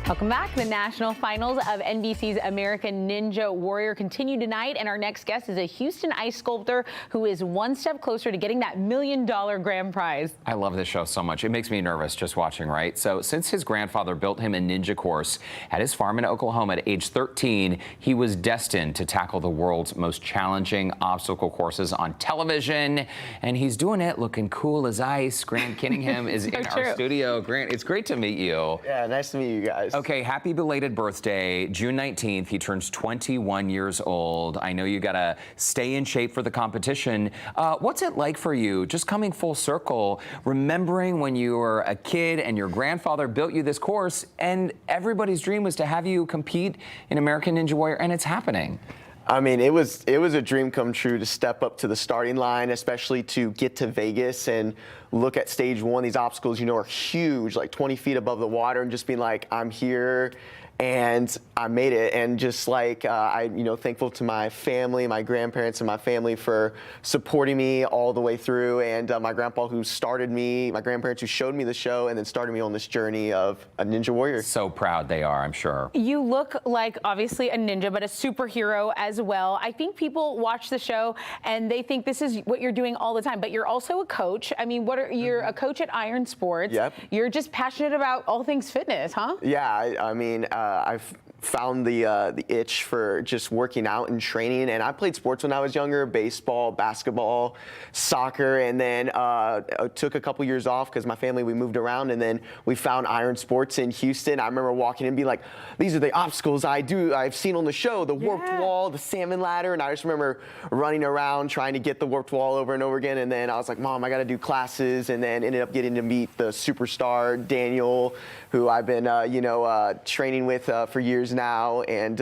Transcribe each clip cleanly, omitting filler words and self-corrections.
Welcome back. The national finals of NBC's American Ninja Warrior continue tonight, and our next guest is a Houston ice sculptor who is one step closer to getting that $1 million grand prize. I love this show so much. It makes me nervous just watching, right? So since his grandfather built him a ninja course at his farm in Oklahoma at age 13, he was destined to tackle the world's most challenging obstacle courses on television, and he's doing it looking cool as ice. Grant Kinningham is in our studio. Grant, it's great to meet you. Yeah, nice to meet you guys. Okay, happy belated birthday. June 19th, he turns 21 years old. I know you gotta stay in shape for the competition. What's it like for you, just coming full circle, remembering when you were a kid and your grandfather built you this course and everybody's dream was to have you compete in American Ninja Warrior, and it's happening? I mean, it was a dream come true to step up to the starting line, especially to get to Vegas and look at stage one. These obstacles, are huge, like 20 feet above the water, and just being like, I'm here. And I made it, and just like thankful to my family, my grandparents, and my family for supporting me all the way through, and my grandpa who started me, my grandparents who showed me the show, and then started me on this journey of a Ninja Warrior. So proud they are, I'm sure. You look like obviously a ninja, but a superhero as well. I think people watch the show and they think this is what you're doing all the time, but you're also a coach. I mean, you're a coach at Iron Sports. Yep. You're just passionate about all things fitness, huh? Yeah, I mean. I've found the itch for just working out and training, and I played sports when I was younger: baseball, basketball, soccer, and then I took a couple years off because my family, we moved around, and then we found Iron Sports in Houston. I remember walking in and being like, these are the obstacles I've seen on the show, the warped wall, the salmon ladder, and I just remember running around trying to get the warped wall over and over again, and then I was like, Mom, I got to do classes, and then ended up getting to meet the superstar Daniel, who I've been training with for years now, and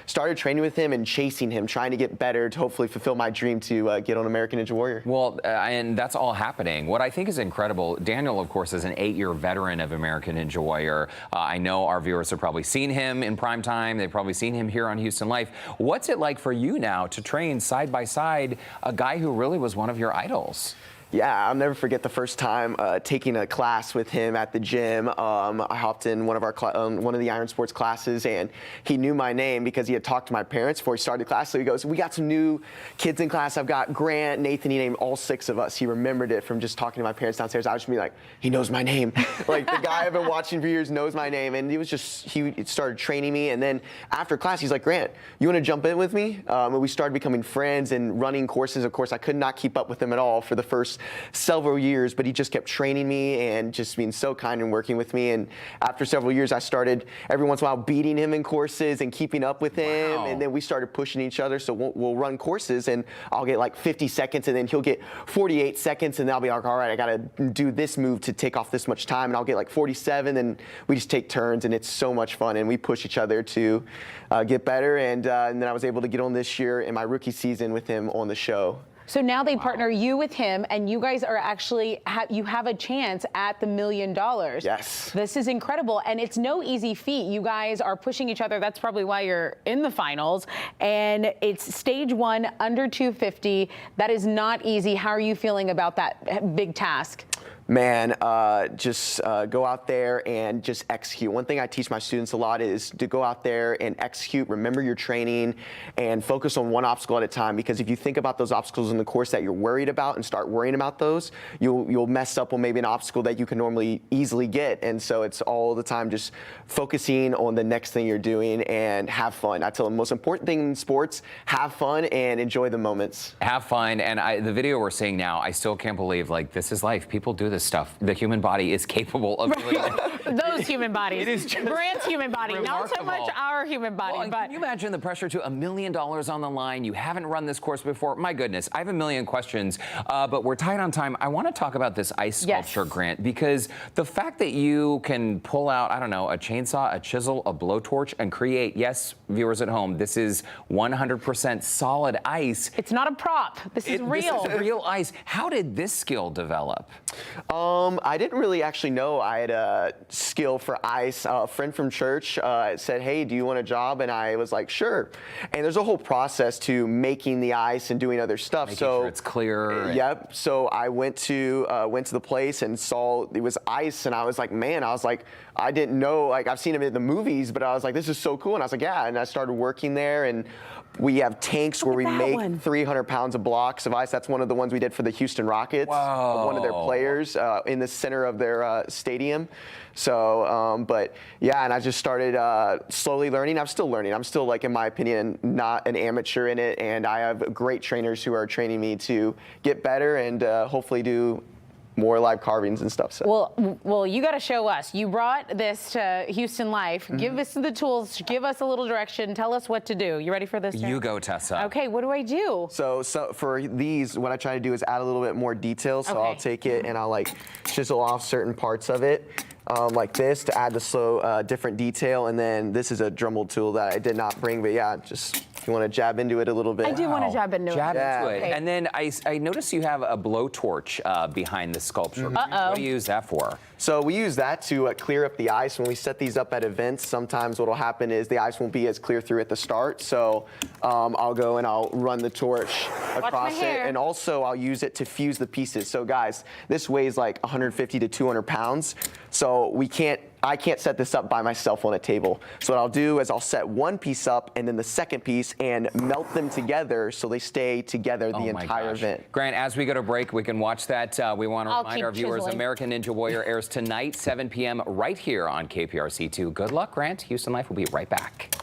started training with him and chasing him, trying to get better to hopefully fulfill my dream to get on American Ninja Warrior. Well, and that's all happening. What I think is incredible, Daniel, of course, is an 8-year veteran of American Ninja Warrior. I know our viewers have probably seen him in prime time. They've probably seen him here on Houston Life. What's it like for you now to train side by side a guy who really was one of your idols? Yeah, I'll never forget the first time taking a class with him at the gym. I hopped in one of the Iron Sports classes, and he knew my name because he had talked to my parents before he started the class. So he goes, "We got some new kids in class. I've got Grant, Nathan." He named all 6 of us. He remembered it from just talking to my parents downstairs. I was just be like, he knows my name. Like, the guy I've been watching for years knows my name. And he started training me. And then after class, he's like, "Grant, you want to jump in with me?" And we started becoming friends and running courses. Of course, I could not keep up with him at all for the first several years, but he just kept training me and just being so kind and working with me. And after several years, I started every once in a while beating him in courses and keeping up with him. Wow. And then we started pushing each other. So we'll run courses, and I'll get like 50 seconds, and then he'll get 48 seconds, and I'll be like, all right, I got to do this move to take off this much time, and I'll get like 47, and we just take turns, and it's so much fun, and we push each other to get better. And then I was able to get on this year in my rookie season with him on the show. So now they partner you with him, and you guys are actually, you have a chance at the $1 million. Yes. This is incredible, and it's no easy feat. You guys are pushing each other. That's probably why you're in the finals, and it's stage 1, under 250. That is not easy. How are you feeling about that big task? Man, just go out there and just execute. One thing I teach my students a lot is to go out there and execute, remember your training, and focus on one obstacle at a time. Because if you think about those obstacles in the course that you're worried about and start worrying about those, you'll mess up on maybe an obstacle that you can normally easily get. And so it's all the time just focusing on the next thing you're doing and have fun. I tell them the most important thing in sports, have fun and enjoy the moments. Have fun. And the video we're seeing now, I still can't believe, like, this is life. People do this stuff. The human body is capable of doing it. Those human bodies. It is just Grant's human body, remarkable. not so much our human body. Well, but can you imagine the pressure to $1 million on the line? You haven't run this course before. My goodness, I have a million questions, but we're tight on time. I want to talk about this ice sculpture, Grant, because the fact that you can pull out, I don't know, a chainsaw, a chisel, a blowtorch, and create, yes, viewers at home, this is 100% solid ice. it's not a prop. This is real. This is real ice. How did this skill develop? I didn't really actually know I had a skill for ice. A friend from church said, hey, do you want a job? And I was like, sure. And there's a whole process to making the ice and doing other stuff. Making sure it's clear. Yep. So I went to the place and saw it was ice, and I was like, man, I didn't know, like, I've seen him in the movies, but I was like, this is so cool. And I was like, yeah. And I started working there, and we have tanks where we make 300 pounds of blocks of ice. That's one of the ones we did for the Houston Rockets, one of their players in the center of their stadium. So, but yeah, and I just started slowly learning. I'm still learning. I'm still, like, in my opinion, not an amateur in it. And I have great trainers who are training me to get better and hopefully do more live carvings and stuff. So. Well, you got to show us. You brought this to Houston Life. Give us the tools. Give us a little direction. Tell us what to do. You ready for this? You go, Tessa. Okay. What do I do? So for these, what I try to do is add a little bit more detail. So I'll take it and I'll, like, chisel off certain parts of it. Like this to add the slow different detail, and then this is a Dremel tool that I did not bring, but yeah, just if you want to jab into it a little bit. I do want to jab into it. Jab into it. Okay. And then I noticed you have a blowtorch behind the sculpture. What do you use that for? So we use that to clear up the ice. When we set these up at events, sometimes what will happen is the ice won't be as clear through at the start. So I'll go and I'll run the torch across it, and also I'll use it to fuse the pieces. So guys, this weighs like 150 to 200 pounds. So I can't set this up by myself on a table. So what I'll do is I'll set one piece up and then the second piece and melt them together so they stay together the entire event. Grant, as we go to break, we can watch that. We want to remind our viewers, chiseling. American Ninja Warrior airs tonight, 7 p.m. right here on KPRC2. Good luck, Grant. Houston Life will be right back.